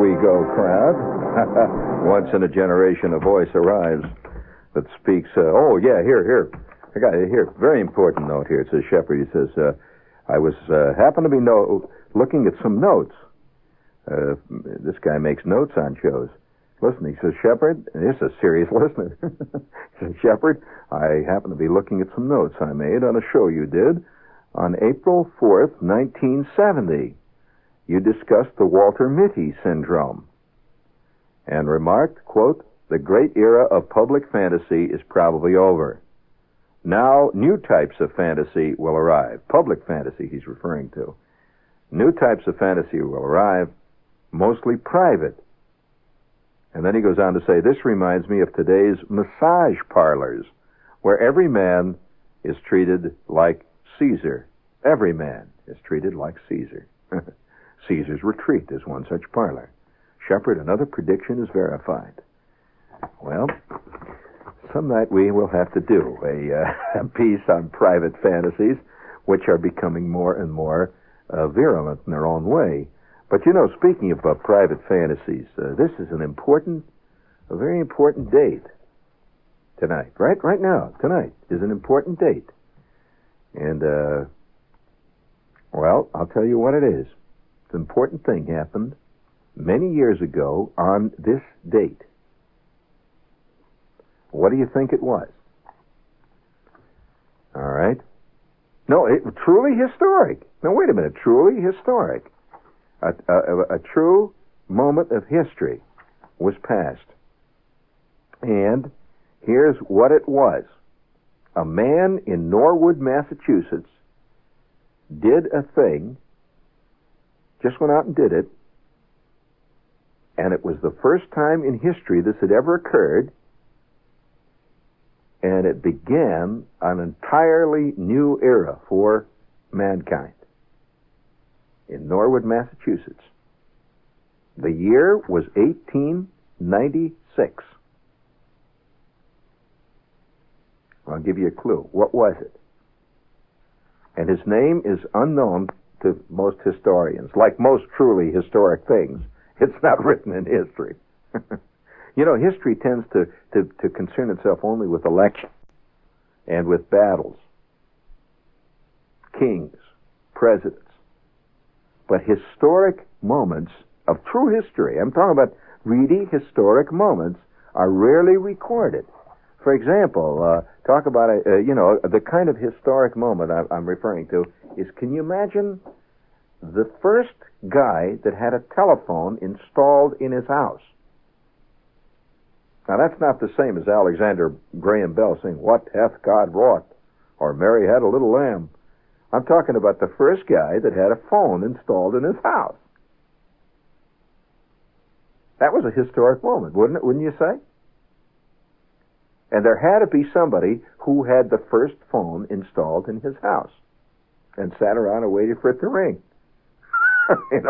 we go, crowd. Once in a generation, a voice arrives that speaks. Here. I got it here. Very important note here. It says, Shepard, he says, I was happened to be looking at some notes. This guy makes notes on shows. Listen, he says, Shepard, and this is a serious listener. He says, Shepard, I happen to be looking at some notes I made on a show you did on April 4th, 1970. You discussed the Walter Mitty syndrome and remarked, quote, the great era of public fantasy is probably over. Now, new types of fantasy will arrive. Public fantasy he's referring to. New types of fantasy will arrive, mostly private. And then he goes on to say, this reminds me of today's massage parlors, where every man is treated like Caesar. Every man is treated like Caesar. Caesar's Retreat is one such parlor. Shepard, another prediction is verified. Well, some night we will have to do a piece on private fantasies, which are becoming more and more virulent in their own way. But, speaking of private fantasies, this is a very important date tonight. Right now, tonight is an important date. And, I'll tell you what it is. An important thing happened many years ago on this date. What do you think it was? All right. No, truly historic. Now, wait a minute. Truly historic. A true moment of history was passed. And here's what it was. A man in Norwood, Massachusetts, did a thing, just went out and did it, and it was the first time in history this had ever occurred, and it began an entirely new era for mankind. In Norwood, Massachusetts. The year was 1896. I'll give you a clue. What was it? And his name is unknown to most historians. Like most truly historic things, it's not written in history. History tends to concern itself only with elections and with battles, kings, presidents. But historic moments of true history, I'm talking about really historic moments, are rarely recorded. For example, talk about, the kind of historic moment I'm referring to is, can you imagine the first guy that had a telephone installed in his house? Now, that's not the same as Alexander Graham Bell saying, what hath God wrought? Or Mary had a little lamb. I'm talking about the first guy that had a phone installed in his house. That was a historic moment, wouldn't you say? And there had to be somebody who had the first phone installed in his house and sat around and waited for it to ring. And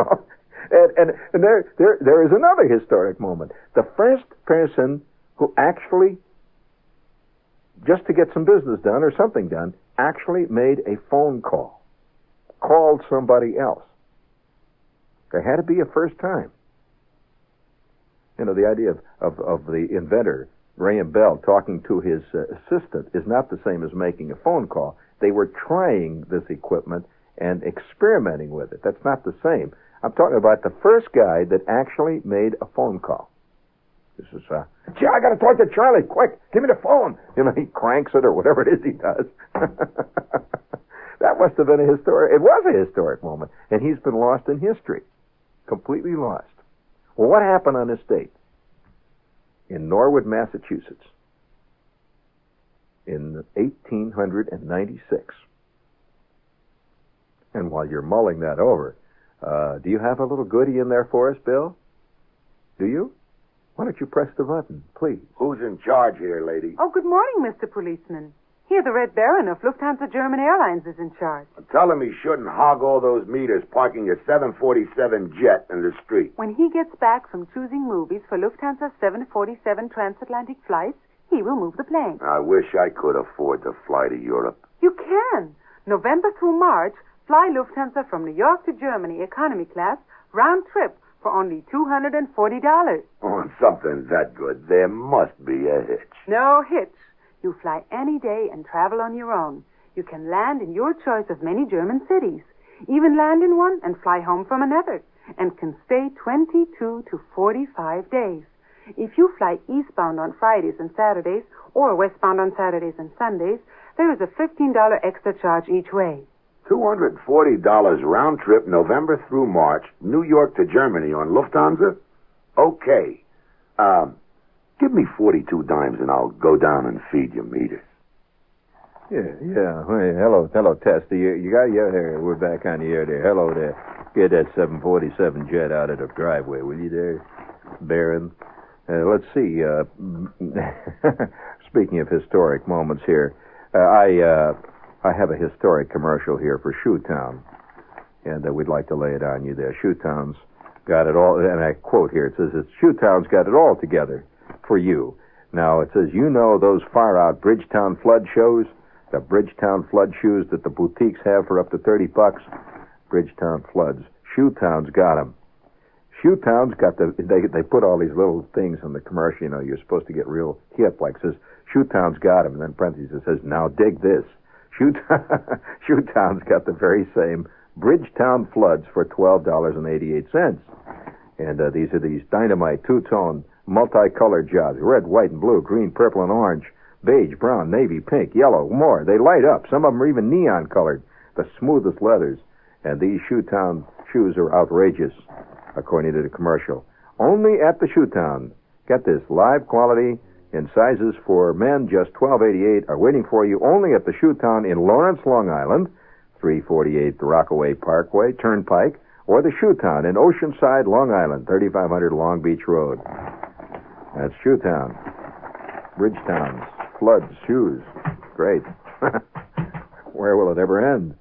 there is another historic moment. The first person who actually, just to get some business done or something done, actually made a phone call, called somebody else. There had to be a first time. The idea of the inventor, Graham Bell, talking to his assistant is not the same as making a phone call. They were trying this equipment and experimenting with it. That's not the same. I'm talking about the first guy that actually made a phone call. This is, gee, I got to talk to Charlie. Quick, give me the phone. He cranks it or whatever it is he does. That must have been it was a historic moment, and he's been lost in history. Completely lost. Well, what happened on this date? In Norwood, Massachusetts, in 1896. And while you're mulling that over, do you have a little goodie in there for us, Bill? Do you? Why don't you press the button, please? Who's in charge here, lady? Oh, good morning, Mr. Policeman. Here, the Red Baron of Lufthansa German Airlines is in charge. Tell him he shouldn't hog all those meters parking a 747 jet in the street. When he gets back from choosing movies for Lufthansa 747 transatlantic flights, he will move the plane. I wish I could afford to fly to Europe. You can. November through March, fly Lufthansa from New York to Germany, economy class, round trip, for only $240. On something that good, there must be a hitch. No hitch. You fly any day and travel on your own. You can land in your choice of many German cities, even land in one and fly home from another, and can stay 22 to 45 days. If you fly eastbound on Fridays and Saturdays, or westbound on Saturdays and Sundays, there is a $15 extra charge each way. $240 round trip, November through March, New York to Germany on Lufthansa? Okay. Give me 42 dimes and I'll go down and feed your meters. Yeah. Hey, hello, Testy. You got here. We're back on the air there. Hello there. Get that 747 jet out of the driveway, will you there, Baron? Let's see. Speaking of historic moments here, I have a historic commercial here for Shoetown, and we'd like to lay it on you there. Shoetown's got it all, and I quote here. It says, Shoetown's got it all together for you. Now, it says, you know those far-out Bridgetown flood shows? The Bridgetown flood shoes that the boutiques have for up to $30? Bridgetown floods. Shoetown's got them. Shoetown's got they put all these little things in the commercial, you know, you're supposed to get real hip, like says, Shoetown's got them, and then parentheses it says, now dig this. Shoetown's got the very same Bridgetown floods for $12.88. And these are these dynamite two-tone multicolored jobs, red, white, and blue, green, purple, and orange, beige, brown, navy, pink, yellow, more. They light up. Some of them are even neon colored, the smoothest leathers. And these Shoetown shoes are outrageous, according to the commercial. Only at the Shoetown. Get this, live quality in sizes for men, just $12.88, are waiting for you only at the Shoetown in Lawrence, Long Island, 348 Rockaway Parkway, Turnpike, or the Shoetown in Oceanside, Long Island, 3500 Long Beach Road. That's Shoetown. Bridgetown's floods, shoes. Great. Where will it ever end?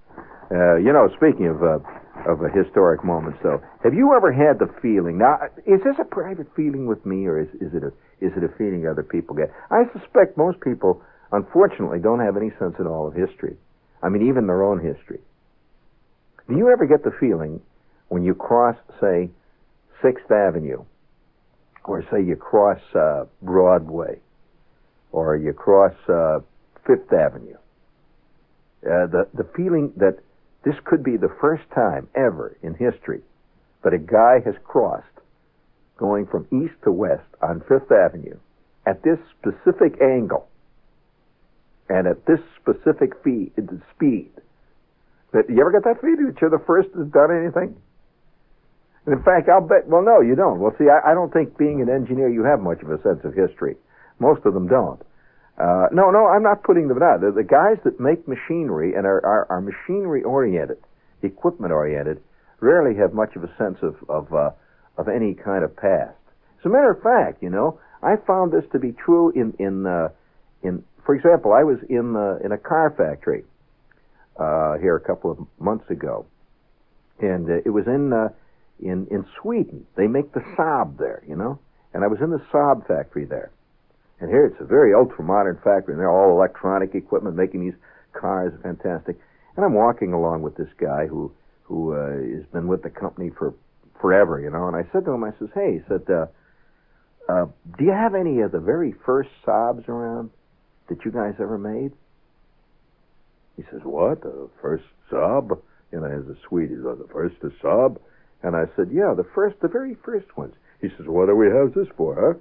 Speaking of historic moments, though, have you ever had the feeling? Now, is this a private feeling with me, or is it a feeling other people get? I suspect most people, unfortunately, don't have any sense at all of history. I mean, even their own history. Do you ever get the feeling when you cross, say, 6th Avenue, or say you cross Broadway, or you cross 5th Avenue, the feeling that this could be the first time ever in history that a guy has crossed going from east to west on 5th Avenue at this specific angle and at this specific speed. That, you ever get that feeling that you're the first that's done anything? In fact, I'll bet, well, no, you don't. Well, see, I don't think being an engineer you have much of a sense of history. Most of them don't. No, I'm not putting them down. The guys that make machinery and are machinery-oriented, equipment-oriented, rarely have much of a sense of any kind of past. As a matter of fact, I found this to be true in for example, I was in a car factory here a couple of months ago, and it was in Sweden. They make the Saab there, and I was in the Saab factory there. And here it's a very ultra-modern factory, and they're all electronic equipment making these cars, fantastic. And I'm walking along with this guy who has been with the company for forever, and I said to him, I says, hey, do you have any of the very first Saabs around that you guys ever made? He says, what, the first Saab? As a Swede, he says, the first Saab? And I said, yeah, the very first ones. He says, what do we have this for, huh?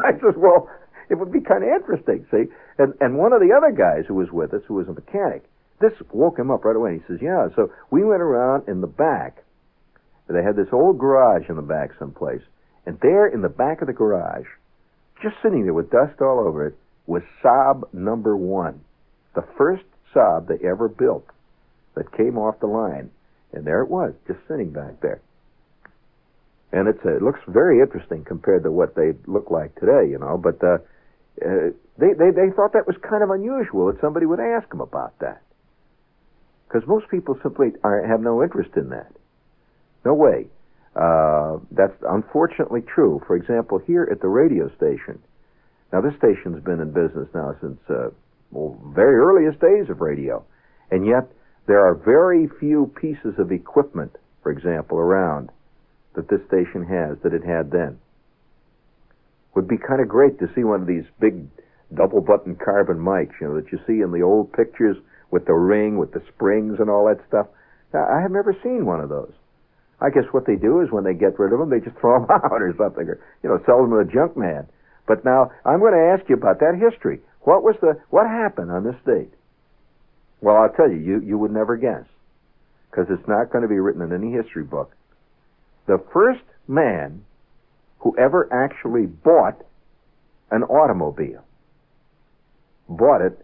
I says, well, it would be kind of interesting, see? And one of the other guys who was with us, who was a mechanic, this woke him up right away. He says, yeah, so we went around in the back. They had this old garage in the back someplace. And there in the back of the garage, just sitting there with dust all over it, was Saab number 1. The first Saab they ever built that came off the line. And there it was, just sitting back there. And it looks very interesting compared to what they look like today, But they thought that was kind of unusual that somebody would ask them about that, because most people simply have no interest in that. No way. That's unfortunately true. For example, here at the radio station. Now, this station's been in business now since very earliest days of radio, and yet there are very few pieces of equipment, for example, around that this station has that it had then. Would be kind of great to see one of these big double-button carbon mics, that you see in the old pictures with the ring, with the springs and all that stuff. Now, I have never seen one of those. I guess what they do is when they get rid of them, they just throw them out or something, or sell them to a junk man. But now I'm going to ask you about that history. What happened on this date? Well, I'll tell you, you would never guess, because it's not going to be written in any history book. The first man who ever actually bought an automobile bought it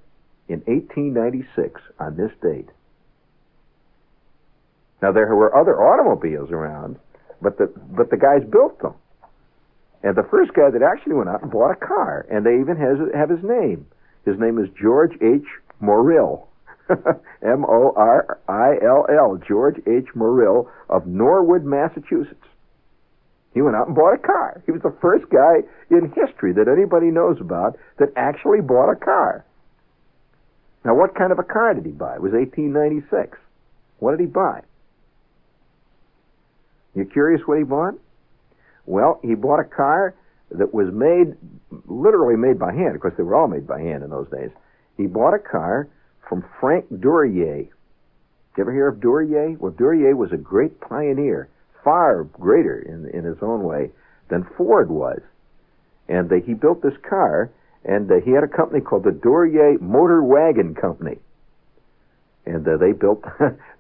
in 1896 on this date. Now, there were other automobiles around, but the guys built them. And the first guy that actually went out and bought a car, and they even have his name. His name is George H. Morrill, Morrill, George H. Morrill of Norwood, Massachusetts. He went out and bought a car. He was the first guy in history that anybody knows about that actually bought a car. Now, what kind of a car did he buy? It was 1896. What did he buy? You curious what he bought? Well, he bought a car that was literally made by hand. Of course, they were all made by hand in those days. He bought a car from Frank Duryea. Did you ever hear of Duryea? Well, Duryea was a great pioneer, far greater in his own way than Ford was. And he built this car, and he had a company called the Duryea Motor Wagon Company. And they built,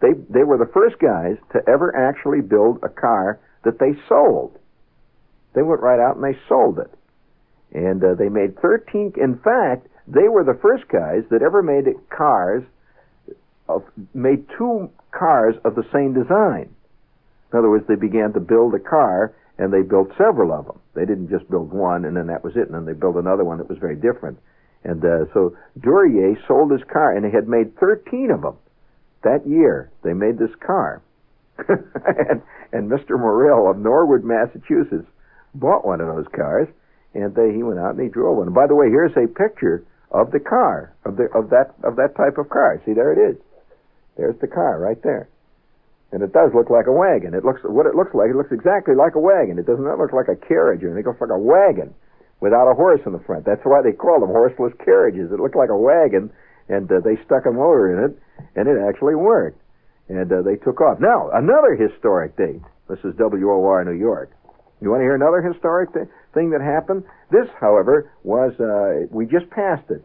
they were the first guys to ever actually build a car that they sold. They went right out and they sold it. And they made 13, in fact, they were the first guys that ever made made two cars of the same design. In other words, they began to build a car, and they built several of them. They didn't just build one, and then that was it, and then they built another one that was very different. And so Duryea sold his car, and they had made 13 of them. That year, they made this car. and Mr. Morrill of Norwood, Massachusetts, bought one of those cars, and he went out and he drove one. And by the way, here's a picture of the car, of that type of car. See, there it is. There's the car right there. And it does look like a wagon. It looks exactly like a wagon. It does not look like a carriage or anything. It looks like a wagon without a horse in the front. That's why they call them horseless carriages. It looked like a wagon, and they stuck a motor in it, and it actually worked. And they took off. Now, another historic date. This is WOR New York. You want to hear another historic thing that happened? This, however, was, we just passed it.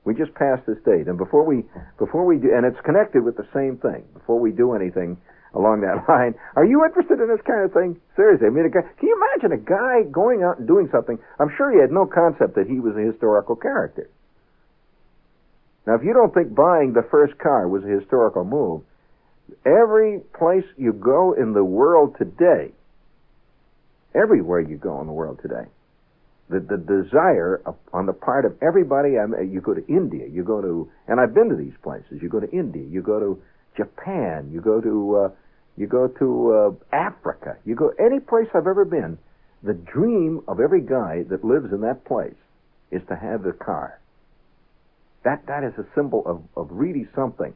We just passed this date. And before we do, and it's connected with the same thing, before we do anything along that line, are you interested in this kind of thing? Seriously, I mean, can you imagine a guy going out and doing something? I'm sure he had no concept that he was a historical character. Now, if you don't think buying the first car was a historical move, every place you go in the world today, everywhere you go in the world today, the desire on the part of everybody, you go to India, and I've been to these places, you go to India, you go to Japan, you go to Africa, you go any place I've ever been, the dream of every guy that lives in that place is to have a car. That is a symbol of really something.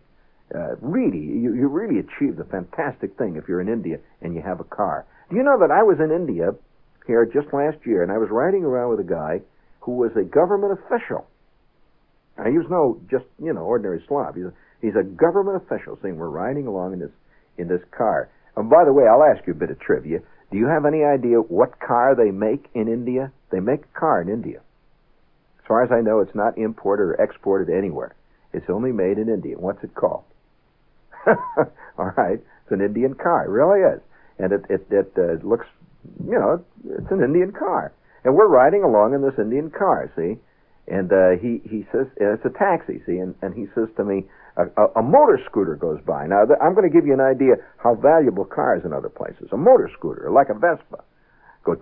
Really, you really achieved a fantastic thing if you're in India and you have a car. Do you know that I was in India here just last year, and I was riding around with a guy who was a government official. Now, he was no just, ordinary slob. He's a government official, saying we're riding along in this car. And by the way, I'll ask you a bit of trivia. Do you have any idea what car they make in India? They make a car in India. As far as I know, it's not imported or exported anywhere. It's only made in India. What's it called? All right. It's an Indian car. It really is. And it looks, it's an Indian car. And we're riding along in this Indian car, see? And he says, it's a taxi, see? And he says to me, a motor scooter goes by. Now, I'm going to give you an idea how valuable cars in other places. A motor scooter, like a Vespa, goes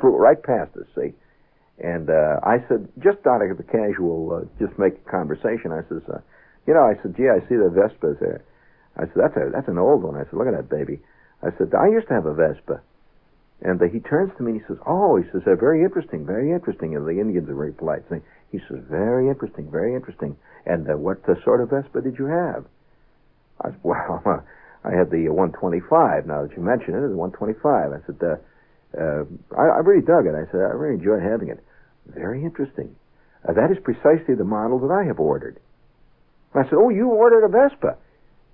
right past us, see? And I said, just out of the casual, just make conversation, I says, I said, gee, I see the Vespas there. I said, that's an old one. I said, look at that baby. I said, I used to have a Vespa. And he turns to me and he says, they're very interesting, very interesting. And the Indians are very polite. He says, very interesting, very interesting. And what sort of Vespa did you have? I said, well, I had the 125. Now that you mention it, it's 125. I said, I really dug it. I said, I really enjoyed having it. Very interesting. That is precisely the model that I have ordered. I said, oh, you ordered a Vespa?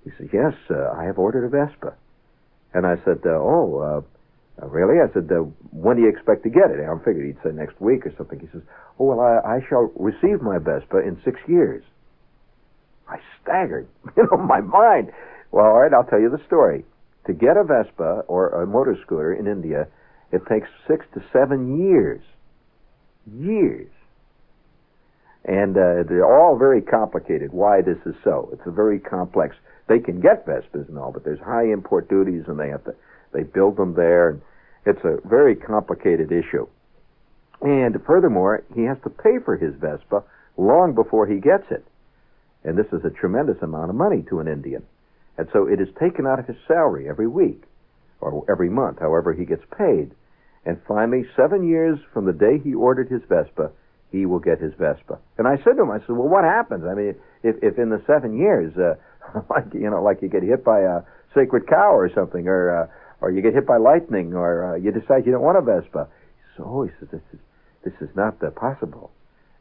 He said, yes, I have ordered a Vespa. And I said, really? I said, when do you expect to get it? I figured he'd say next week or something. He says, oh, well, I shall receive my Vespa in 6 years. I staggered, my mind. Well, all right, I'll tell you the story. To get a Vespa or a motor scooter in India, it takes 6 to 7 years. Years. And they're all very complicated why this is so. It's a very complex. They can get Vespas and all, but there's high import duties, and they build them there. And it's a very complicated issue. And furthermore, he has to pay for his Vespa long before he gets it. And this is a tremendous amount of money to an Indian. And so it is taken out of his salary every week or every month, however he gets paid. And finally, 7 years from the day he ordered his Vespa, he will get his Vespa. And I said to him, well, what happens? I mean, if in the 7 years, like you get hit by a sacred cow or something, or you get hit by lightning, or you decide you don't want a Vespa. He said, this is not possible.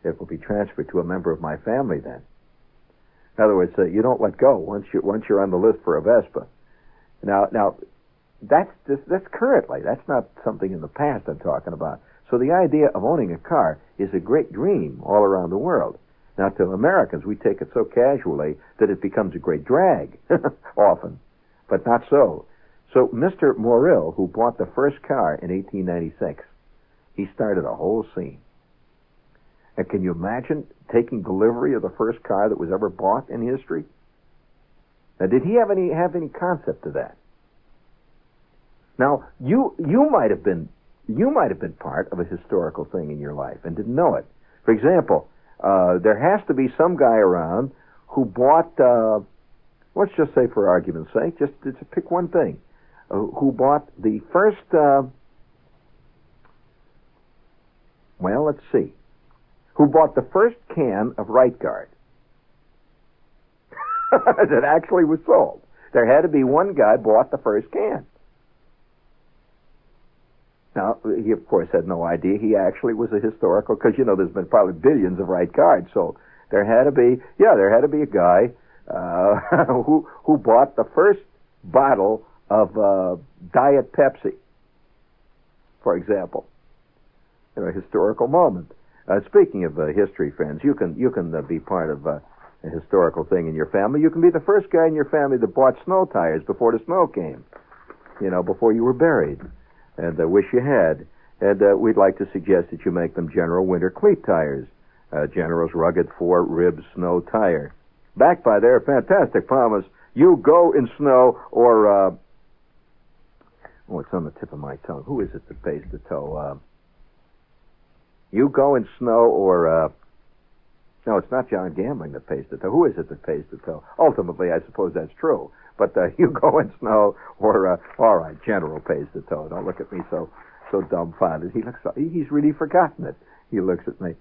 It will be transferred to a member of my family then. In other words, you don't let go once you're on the list for a Vespa. Now, that's currently. That's not something in the past I'm talking about. So the idea of owning a car is a great dream all around the world. Now, to Americans, we take it so casually that it becomes a great drag, often, but not so. So Mr. Morrill, who bought the first car in 1896, he started a whole scene. And can you imagine taking delivery of the first car that was ever bought in history? Now, did he have any concept of that? Now, you might have been part of a historical thing in your life and didn't know it. For example, there has to be some guy around who bought, let's just say for argument's sake, just to pick one thing, who bought the first, let's see, who bought the first can of Right Guard that actually was sold. There had to be one guy bought the first can. Now, he, of course, had no idea he actually was a historical, because, there's been probably billions of Right Guards, so there had to be a guy who bought the first bottle of Diet Pepsi, for example. A historical moment. Speaking of history, friends, you can be part of a historical thing in your family. You can be the first guy in your family that bought snow tires before the snow came, before you were buried. And wish you had. And we'd like to suggest that you make them General Winter Cleat tires. General's rugged 4-rib snow tire. Backed by their fantastic promise, you go in snow or... it's on the tip of my tongue. Who is it that pays the tow? You go in snow or... No, it's not John Gambling that pays the tow. Who is it that pays the tow? Ultimately, I suppose that's true. But you go in snow, or all right, General pays the tow. Don't look at me so dumbfounded. He's really forgotten it. He looks at me.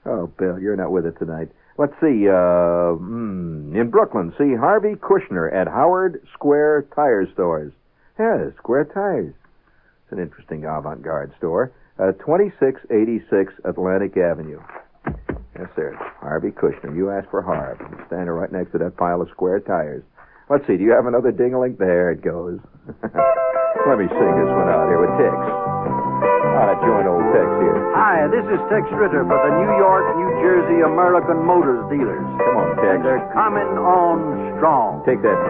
Oh, Bill, you're not with it tonight. Let's see. In Brooklyn, see Harvey Kushner at Howard Square Tire Stores. Yeah, Square Tires. It's an interesting avant-garde store. 2686 Atlantic Avenue. Yes, sir. Harvey Kushner. You ask for Harv. I'm standing right next to that pile of square tires. Let's see, do you have another ding-a-ling? There it goes. Let me sing this one out here with Tex. Join old Tex here. Hi, this is Tex Ritter for the New York, New Jersey American Motors dealers. Come on, Tex. And they're coming on strong. Take that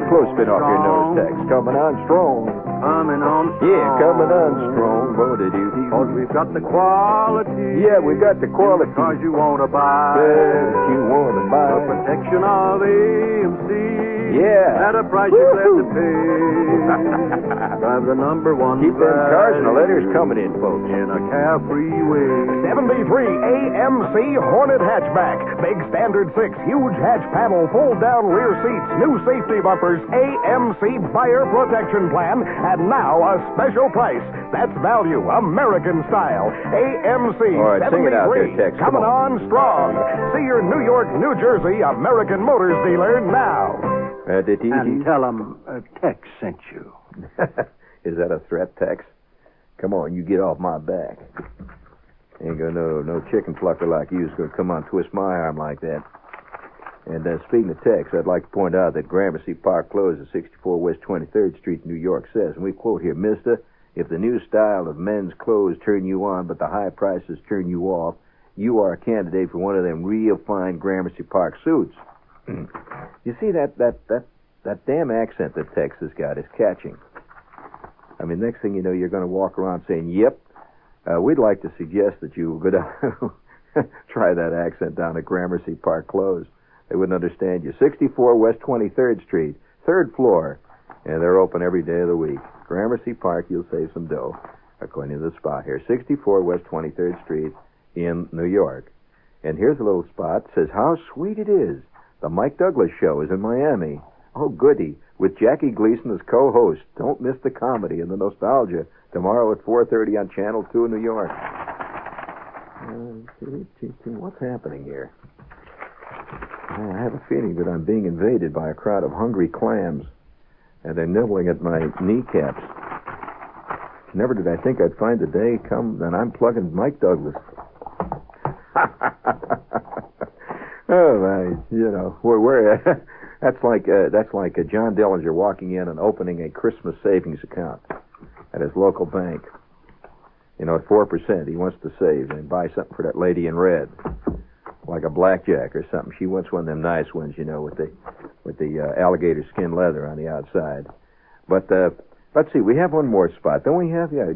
clothespin off your nose, Tex. Coming on strong. Coming on strong. Yeah, coming on strong. Because we've got the quality. Yeah, we got the quality. Because you want to buy. Yes, you want to buy. The protection of AMC. Yeah. At a price you're glad to pay. Drive the number one. Keep them cars and the letters coming in, folks. In a carefree way. 73 AMC Hornet hatchback. Big standard 6, huge hatch panel, fold down rear seats, new safety bumpers, AMC buyer protection plan, and now a special price. That's value, American style. AMC All right, 73 sing it out there, Tex. coming on strong. See your New York, New Jersey American Motors dealer now. And tell them Tex sent you. Is that a threat, Tex? Come on, you get off my back. Ain't gonna no chicken plucker like you's gonna come on twist my arm like that. And speaking of Tex, I'd like to point out that Gramercy Park Clothes at 64 West 23rd Street, New York says, and we quote here, Mister, if the new style of men's clothes turn you on but the high prices turn you off, you are a candidate for one of them real fine Gramercy Park suits. You see, that damn accent that Tex has got is catching. I mean, next thing you know, you're going to walk around saying, yep, we'd like to suggest that you go down, try that accent down at Gramercy Park Clothes. They wouldn't understand you. 64 West 23rd Street, 3rd floor, and they're open every day of the week. Gramercy Park, you'll save some dough, according to the spot here. 64 West 23rd Street in New York. And here's a little spot. It says, how sweet it is. The Mike Douglas Show is in Miami. Oh, goody. With Jackie Gleason as co-host. Don't miss the comedy and the nostalgia. Tomorrow at 4:30 on Channel 2 in New York. What's happening here? I have a feeling that I'm being invaded by a crowd of hungry clams. And they're nibbling at my kneecaps. Never did I think I'd find the day come that I'm plugging Mike Douglas. Oh, we're that's like John Dillinger walking in and opening a Christmas savings account at his local bank. At 4%, he wants to save and buy something for that lady in red, like a blackjack or something. She wants one of them nice ones, with the alligator skin leather on the outside. But let's see, we have one more spot. Don't we have? Yeah.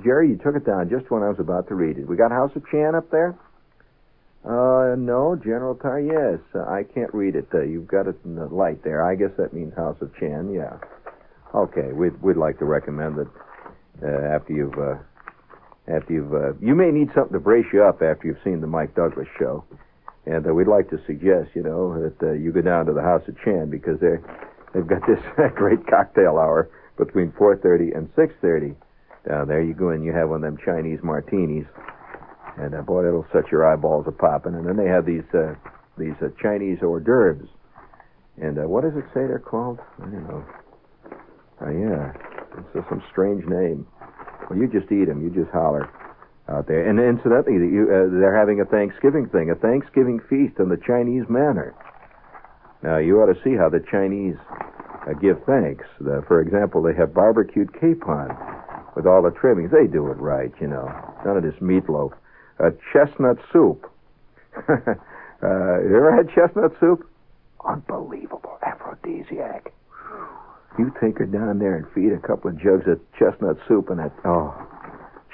Jerry, you took it down just when I was about to read it. We got House of Chan up there? No, General Tar, yes. I can't read it. You've got it in the light there. I guess that means House of Chan, yeah. Okay, we'd like to recommend that after you've you may need something to brace you up after you've seen the Mike Douglas Show. And we'd like to suggest, that you go down to the House of Chan because they've got this great cocktail hour between 4:30 and 6:30. Down there you go and you have one of them Chinese martinis. And, boy, it'll set your eyeballs a-popping. And then they have these Chinese hors d'oeuvres. And what does it say they're called? I don't know. Yeah, it's some strange name. Well, you just eat them. You just holler out there. And incidentally, they're having a Thanksgiving thing, a Thanksgiving feast in the Chinese manner. Now, you ought to see how the Chinese give thanks. For example, they have barbecued capon with all the trimmings. They do it right, None of this meatloaf. Chestnut soup. You ever had chestnut soup? Unbelievable aphrodisiac. You take her down there and feed a couple of jugs of chestnut soup and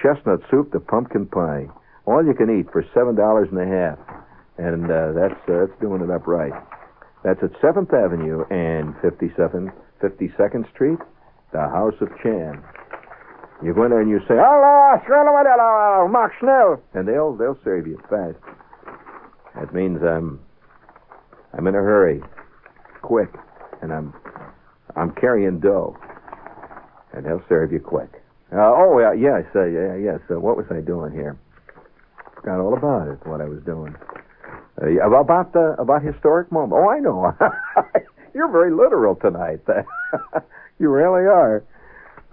chestnut soup to pumpkin pie. All you can eat for $7.50. And that's doing it up right. That's at 7th Avenue and 52nd Street, the House of Chan. You go in there and you say, "Hello, mach schnell," and they'll serve you fast. That means I'm in a hurry, quick, and I'm carrying dough, and they'll serve you quick. Yes. What was I doing here? Forgot all about it. What I was doing about historic moments. Oh, I know. You're very literal tonight. You really are.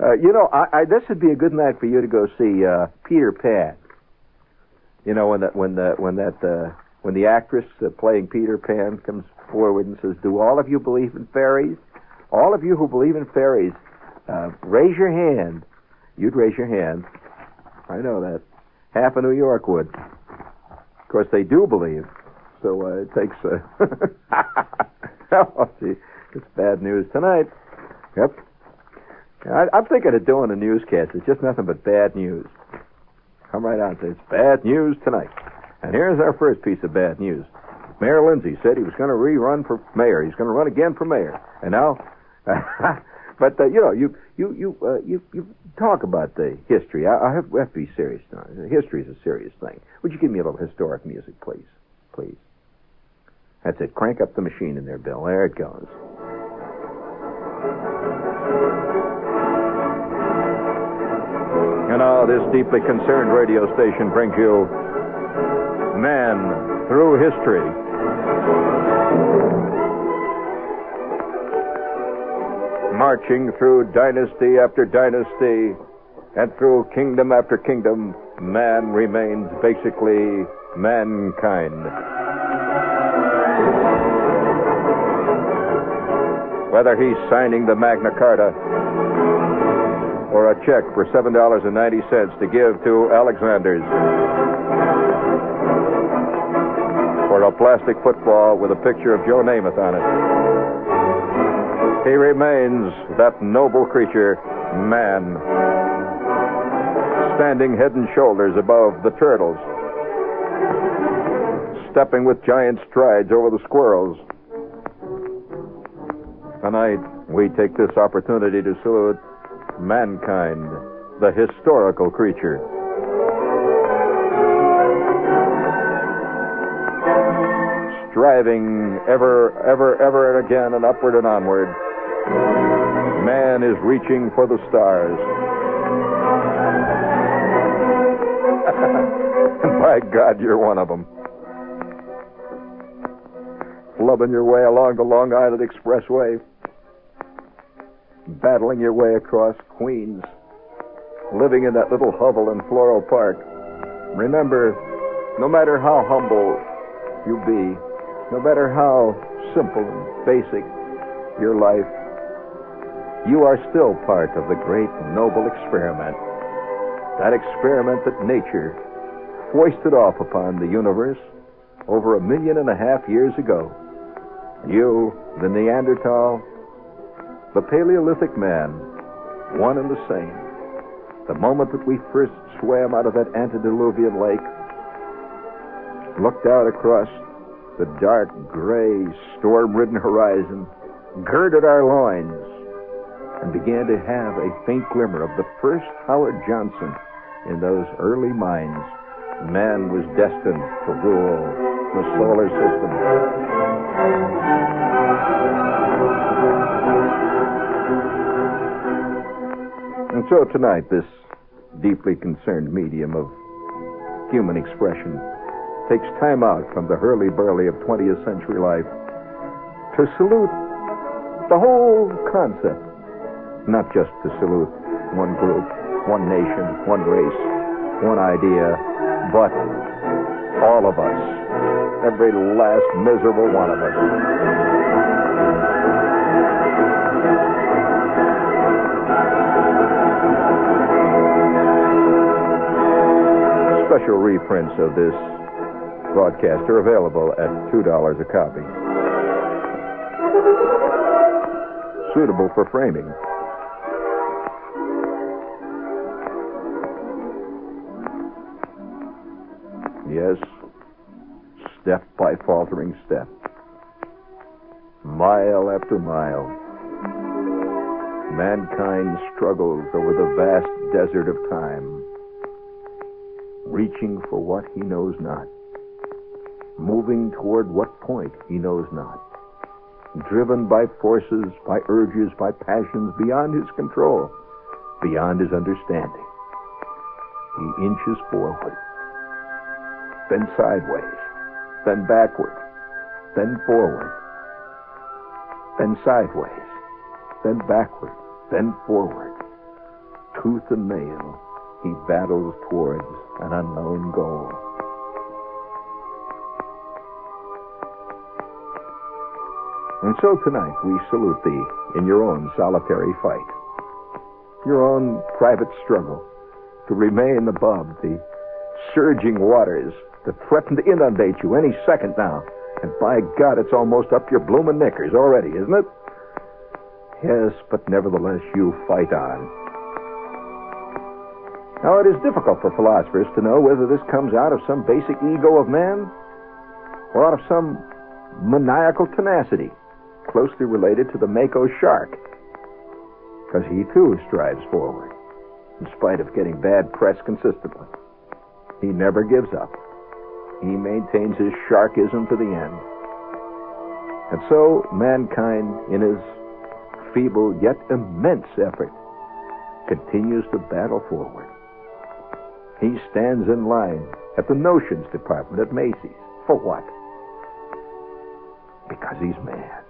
This would be a good night for you to go see Peter Pan. When the actress playing Peter Pan comes forward and says, "Do all of you believe in fairies? All of you who believe in fairies, raise your hand." You'd raise your hand. I know that. Half of New York would. Of course, they do believe. So it takes. See, it's bad news tonight. Yep. I'm thinking of doing a newscast. It's just nothing but bad news. Come right out and say, it's bad news tonight. And here's our first piece of bad news. Mayor Lindsay said he was going to rerun for mayor. He's going to run again for mayor. And now, but you talk about the history. I have to be serious now. History is a serious thing. Would you give me a little historic music, please? Please. That's it. Crank up the machine in there, Bill. There it goes. And now this deeply concerned radio station brings you Man Through History. marching through dynasty after dynasty and through kingdom after kingdom, man remains basically mankind. Whether he's signing the Magna Carta or a check for $7.90 to give to Alexander's, or a plastic football with a picture of Joe Namath on it, he remains that noble creature, man, standing head and shoulders above the turtles, stepping with giant strides over the squirrels. Tonight, we take this opportunity to salute mankind, the historical creature. Striving ever and again and upward and onward, man is reaching for the stars. By God, you're one of them. Flubbing your way along the Long Island Expressway, battling your way across Queens, living in that little hovel in Floral Park. Remember, no matter how humble you be, no matter how simple and basic your life, you are still part of the great noble experiment. That experiment that nature foisted off upon the universe over 1.5 million years ago. You, the Neanderthal, the Paleolithic man, one and the same. The moment that we first swam out of that antediluvian lake, looked out across the dark, gray, storm-ridden horizon, girded our loins, and began to have a faint glimmer of the first Howard Johnson in those early minds. Man was destined to rule the solar system. And so tonight, this deeply concerned medium of human expression takes time out from the hurly-burly of 20th century life to salute the whole concept, not just to salute one group, one nation, one race, one idea, but all of us, every last miserable one of us. Special reprints of this broadcast are available at $2 a copy. Suitable for framing. Yes, step by faltering step, mile after mile, mankind struggles over the vast desert of time, reaching for what he knows not, moving toward what point he knows not, driven by forces, by urges, by passions beyond his control, beyond his understanding. He inches forward, then sideways, then backward, then forward, then sideways, then backward, then forward. Tooth and nail, he battles towards an unknown goal. And so tonight we salute thee in your own solitary fight, your own private struggle to remain above the surging waters that threaten to inundate you any second now. And by God, it's almost up your bloomin' knickers already, isn't it? Yes, but nevertheless, you fight on. Now, it is difficult for philosophers to know whether this comes out of some basic ego of man or out of some maniacal tenacity closely related to the Mako shark. Because he, too, strives forward, in spite of getting bad press consistently. He never gives up. He maintains his sharkism to the end. And so, mankind, in his feeble yet immense effort, continues to battle forward. He stands in line at the notions department at Macy's. For what? Because he's mad.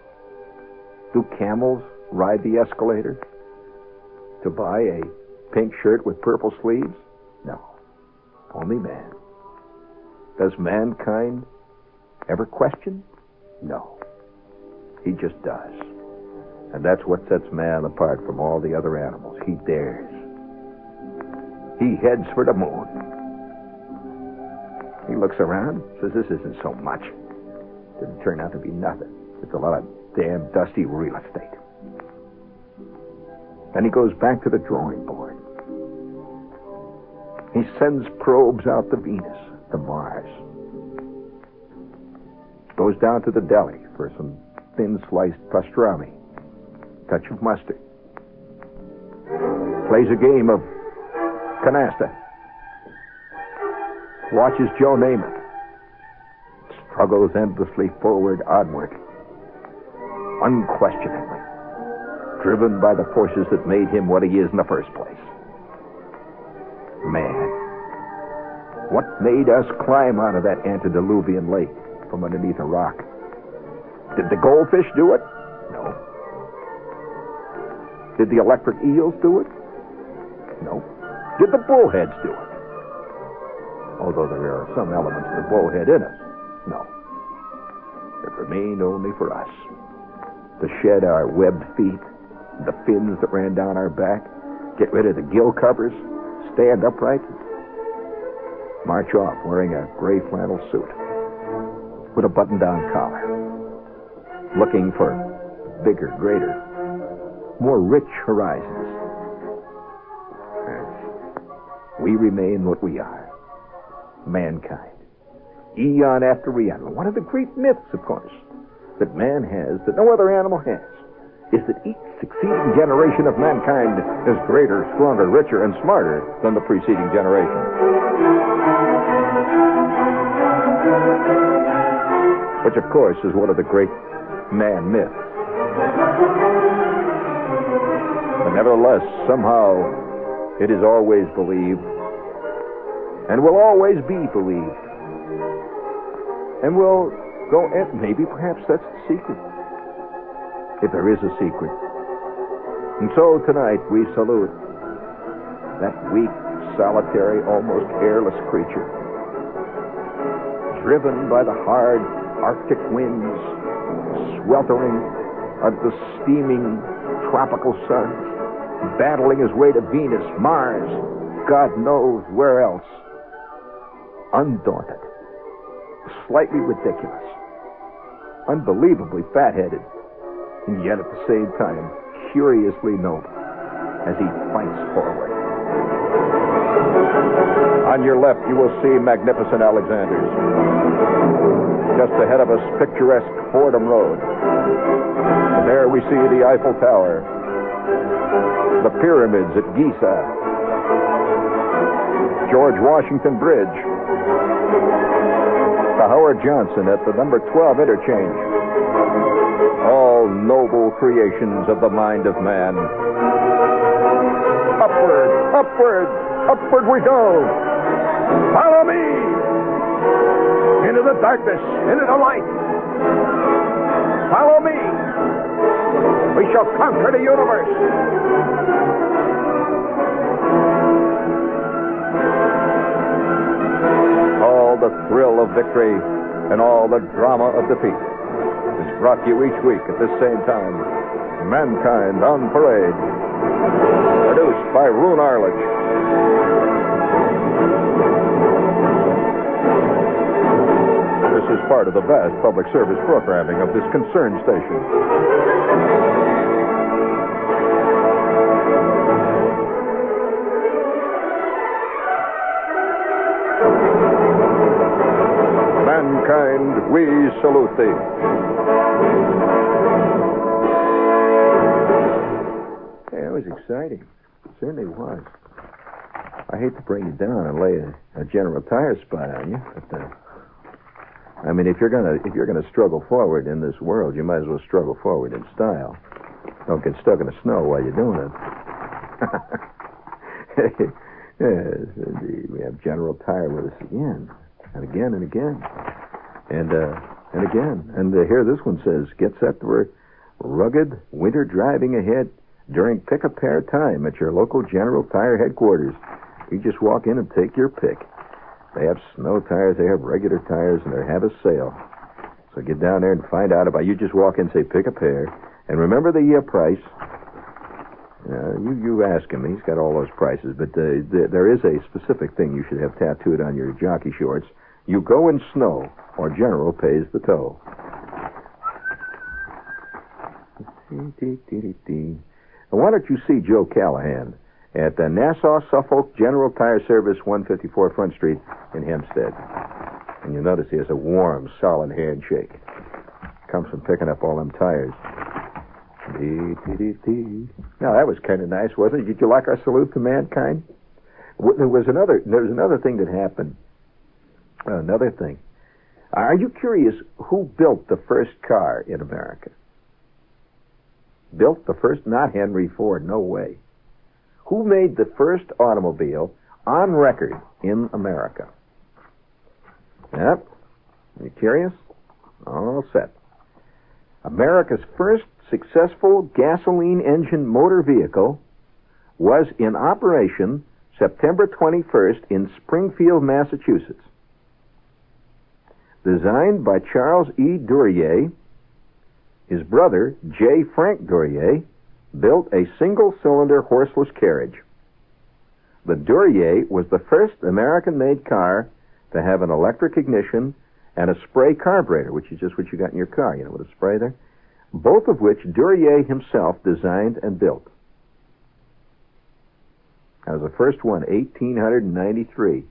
Do camels ride the escalator? To buy a pink shirt with purple sleeves? No. Only man. Does mankind ever question? No. He just does. And that's what sets man apart from all the other animals. He dares. He heads for the moon. He looks around, says this isn't so much. Didn't turn out to be nothing. It's a lot of damn dusty real estate. Then he goes back to the drawing board. He sends probes out to Venus, to Mars. Goes down to the deli for some thin-sliced pastrami. Touch of mustard. Plays a game of canasta. Watches Joe Namath. Struggles endlessly forward, onward. Unquestioningly. Driven by the forces that made him what he is in the first place. Man. What made us climb out of that antediluvian lake from underneath a rock? Did the goldfish do it? No. Did the electric eels do it? No. Did the bullheads do it? Although there are some elements of the bullhead in us. No. It remained only for us to shed our webbed feet, the fins that ran down our back, get rid of the gill covers, stand upright, march off wearing a gray flannel suit with a button-down collar, looking for bigger, greater, more rich horizons. We remain what we are, mankind, eon after eon. One of the great myths, of course, that man has, that no other animal has, is that each succeeding generation of mankind is greater, stronger, richer, and smarter than the preceding generation. Which, of course, is one of the great man myths. But nevertheless, somehow, it is always believed, and will always be believed, and will go, and maybe perhaps that's the secret, if there is a secret. And so tonight we salute that weak, solitary, almost hairless creature, driven by the hard Arctic winds, sweltering under the steaming tropical sun, battling his way to Venus, Mars, God knows where else, undaunted, slightly ridiculous, unbelievably fat-headed, and yet at the same time curiously noble as he fights forward. On your left, you will see magnificent Alexanders. Just ahead of us, picturesque Fordham Road. And there we see the Eiffel Tower, the pyramids at Giza, George Washington Bridge, the Howard Johnson at the number 12 interchange. All noble creations of the mind of man. Upward, upward, upward we go. Follow me! Into the darkness, into the light. Follow me. We shall conquer the universe. All the thrill of victory and all the drama of defeat is brought to you each week at this same time. Mankind on Parade. Produced by Roone Arledge. This is part of the vast public service programming of this concerned station. Mankind, we salute thee. Yeah, it was exciting. It certainly was. I hate to bring you down and lay a General Tire spot on you, but I mean, if you're gonna struggle forward in this world, you might as well struggle forward in style. Don't get stuck in the snow while you're doing it. Yes, indeed. We have General Tire with us again, and again, and again, and again. And here this one says, "Get set for Rugged winter driving ahead during pick-a-pair time at your local General Tire headquarters. You just walk in and take your pick. They have snow tires, they have regular tires, and they have a sale. So get down there and find out about it. You just walk in and say, pick a pair. And remember the price. You ask him. He's got all those prices. But there is a specific thing you should have tattooed on your jockey shorts. You go in snow, or General pays the toll. Why don't you see Joe Callahan at the Nassau Suffolk General Tire Service, 154 Front Street in Hempstead. And you'll notice he has a warm, solid handshake. Comes from picking up all them tires. Now, that was kind of nice, wasn't it? Did you like our salute to mankind? There was another thing that happened. Another thing. Are you curious who built the first car in America? Built the first? Not Henry Ford, no way. Who made the first automobile on record in America? Yep. Are you curious? All set. America's first successful gasoline engine motor vehicle was in operation September 21st in Springfield, Massachusetts. Designed by Charles E. Duryea, his brother, J. Frank Duryea, built a single-cylinder horseless carriage. The Duryea was the first American-made car to have an electric ignition and a spray carburetor, which is just what you got in your car, you know, with a spray there, both of which Duryea himself designed and built. That was the first one, 1893.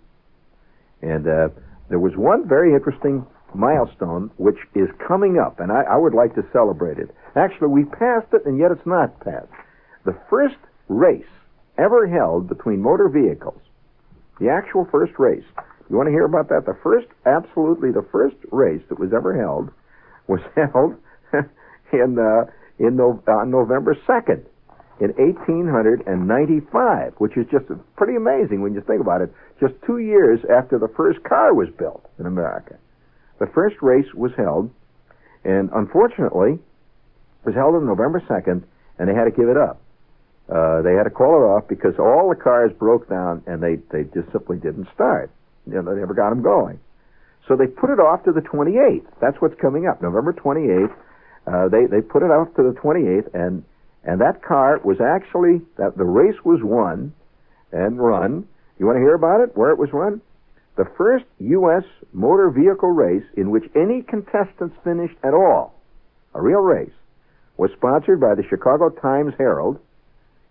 And there was one very interesting milestone which is coming up, and I would like to celebrate it. Actually, we passed it, and yet it's not passed. The first race ever held between motor vehicles, the actual first race. You want to hear about that? Absolutely the first race that was ever held was held on November 2nd in 1895, which is just pretty amazing when you think about it. Just 2 years after the first car was built in America. The first race was held, and unfortunately, it was held on November 2nd, and they had to give it up. They had to call it off because all the cars broke down, and they just simply didn't start. You know, they never got them going. So they put it off to the 28th. That's what's coming up, November 28th. They put it off to the 28th, and that car was actually, the race was won and run. You want to hear about it, where it was run? The first U.S. motor vehicle race in which any contestants finished at all, a real race, was sponsored by the Chicago Times-Herald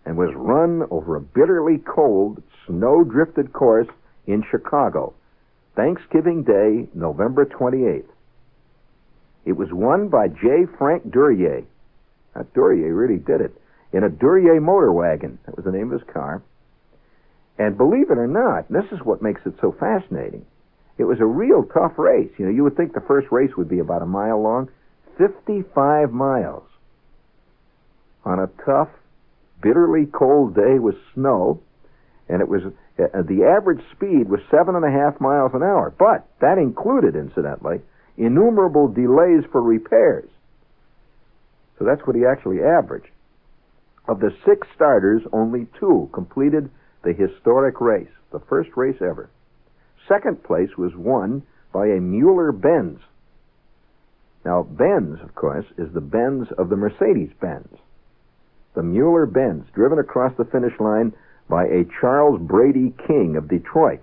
and was run over a bitterly cold, snow-drifted course in Chicago, Thanksgiving Day, November 28th. It was won by J. Frank Duryea. That Duryea really did it. In a Duryea motor wagon. That was the name of his car. And believe it or not, this is what makes it so fascinating. It was a real tough race. You know, you would think the first race would be about a mile long. 55 miles. On a tough, bitterly cold day with snow. And it was, the average speed was 7.5 miles an hour. But that included, incidentally, innumerable delays for repairs. So that's what he actually averaged. Of the 6 starters, only 2 completed the historic race, the first race ever. Second place was won by a Mueller-Benz. Now, Benz, of course, is the Benz of the Mercedes-Benz. The Mueller-Benz, driven across the finish line by a Charles Brady King of Detroit.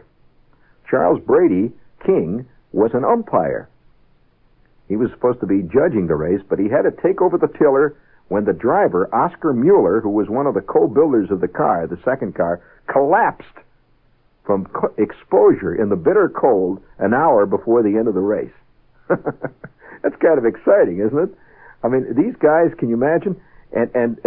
Charles Brady King was an umpire. He was supposed to be judging the race, but he had to take over the tiller when the driver, Oscar Mueller, who was one of the co-builders of the car, the second car, collapsed from exposure in the bitter cold an hour before the end of the race. That's kind of exciting, isn't it? I mean, these guys, can you imagine? And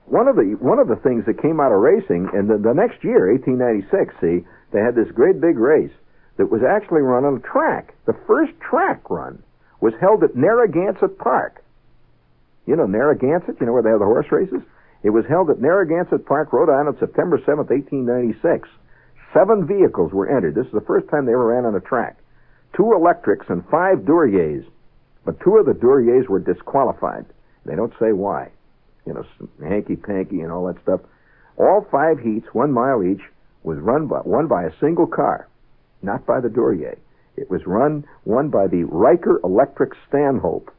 one of the things that came out of racing, and the next year, 1896, see, they had this great big race that was actually run on a track. The first track run was held at Narragansett Park. You know Narragansett? You know where they have the horse races? It was held at Narragansett Park, Rhode Island, September 7th, 1896. 7 vehicles were entered. This is the first time they ever ran on a track. 2 electrics and 5 Duryeas. But 2 of the Duryers were disqualified. They don't say why. You know, hanky-panky and all that stuff. All 5 heats, 1 mile each, was won by a single car, not by the Duryer. It was won by the Riker Electric Stanhope.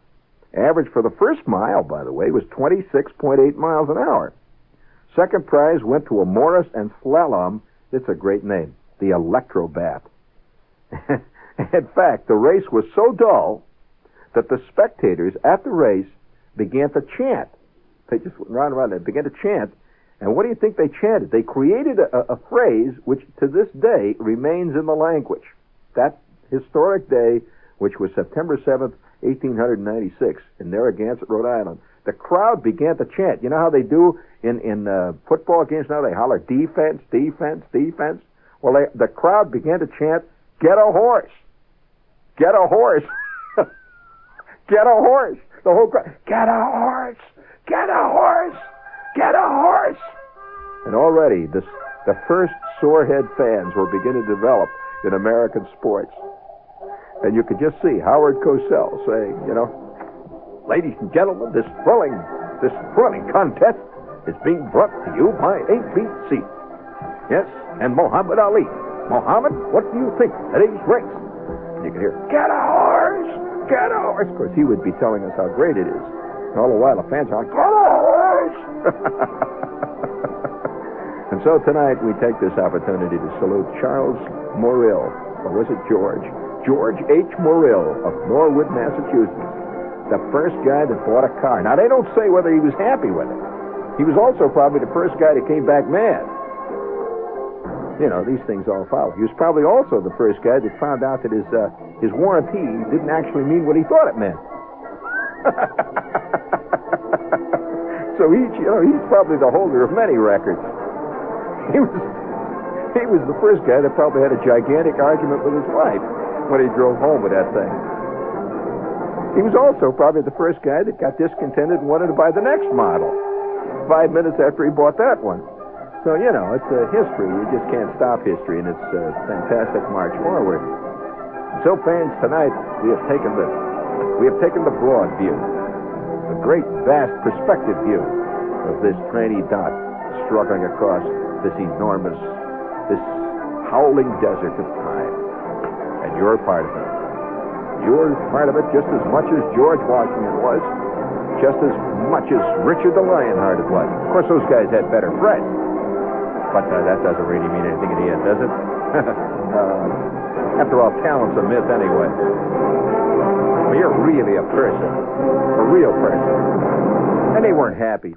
Average for the first mile, by the way, was 26.8 miles an hour. Second prize went to a Morris and Slalom. It's a great name, the Electrobat. In fact, the race was so dull that the spectators at the race began to chant. They just went round and round. They began to chant. And what do you think they chanted? They created a phrase which to this day remains in the language. That historic day, which was September 7th, 1896, in Narragansett, Rhode Island, the crowd began to chant. You know how they do in football games now? They holler, defense, defense, defense. Well, the crowd began to chant, get a horse. Get a horse. Get a horse. The whole crowd, get a horse. Get a horse. Get a horse. And already the first sorehead fans were beginning to develop in American sports. And you could just see Howard Cosell saying, you know, ladies and gentlemen, this thrilling contest is being brought to you by ABC. Yes, and Muhammad Ali. Muhammad, what do you think of today's race? And you can hear, get a horse! Get a horse! Of course, he would be telling us how great it is. And all the while, the fans are like, get a horse! And so tonight, we take this opportunity to salute Charles Morrill, or was it George? George H. Morrill of Norwood, Massachusetts. The first guy that bought a car. Now, they don't say whether he was happy with it. He was also probably the first guy that came back mad. You know, these things all follow. He was probably also the first guy that found out that his warranty didn't actually mean what he thought it meant. So he's probably the holder of many records. He was the first guy that probably had a gigantic argument with his wife when he drove home with that thing. He was also probably the first guy that got discontented and wanted to buy the next model 5 minutes after he bought that one. So, you know, it's history. You just can't stop history, and it's a fantastic march forward. So, fans, tonight we have taken the broad view, the great, vast perspective view of this tiny dot struggling across this enormous, this howling desert of time. And you're part of it. You're part of it just as much as George Washington was, just as much as Richard the Lionhearted was. Of course, those guys had better friends. But that doesn't really mean anything in the end, does it? After all, talent's a myth anyway. Well, you're really a person, a real person. And they weren't happy.